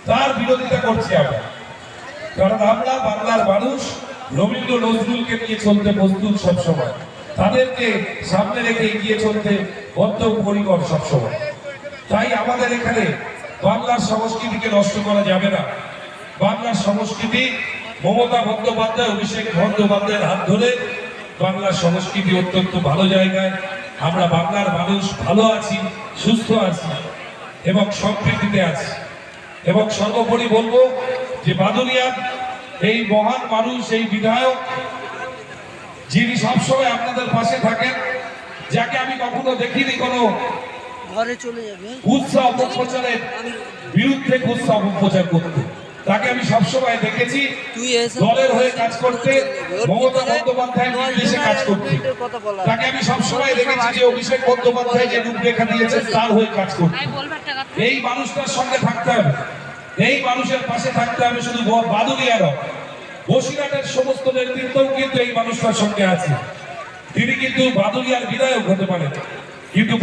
তার বিরোধিতা করছি আমরা। কারণ আমরা বাংলার মানুষ রবীন্দ্র নজরুলকে নিয়ে চলতে প্রস্তুত সবসময়, তাদেরকে সামনে রেখে এগিয়ে চলতে বদ্ধপরিকর সবসময়। তাই আমাদের এখানে বাংলার সংস্কৃতিকে নষ্ট করা যাবে না। বাংলার সংস্কৃতি মমতা বন্দ্যোপাধ্যায়, অভিষেক বন্দ্যোপাধ্যায়ের হাত ধরে বাংলার সংস্কৃতি অত্যন্ত ভালো জায়গায়। আমরা বাংলার মানুষ ভালো আছি, সুস্থ আছি এবং সম্প্রীতিতে আছি। এবং সর্বোপরি বলবো যে বাদুড়িয়ার এই মহান মানুষ, এই বিধায়ক যিনি সবসময় আপনাদের পাশে থাকেন, যাকে আমি কখনো দেখিনি কোনো ঘরে চলে যাবে কুৎসা অপপ্রচারের বিরুদ্ধে কুৎসা অপপ্রচার করতে, তাকে আমি সবসময় দেখেছি দলের হয়ে কাজ করতে, মমতা বন্দ্যোপাধ্যায়ের নির্দেশে কাজ করতে। তাকে আমি সবসময় দেখেছি যে অভিষেক বন্দ্যোপাধ্যায় যে রূপরেখা দিয়েছেন তার হয়ে কাজ করতে। এই মানুষটার সঙ্গে থাকতে হবে, এই মানুষের পাশে থাকতে হবে। শুধু বাদুড়িয়ার বসিরহাটের সমস্ত নেতৃত্বও কিন্তু এই মানুষটার সঙ্গে আছে। তিনি কিন্তু বাদুড়িয়ার বিধায়ক হতে পারেন, কিন্তু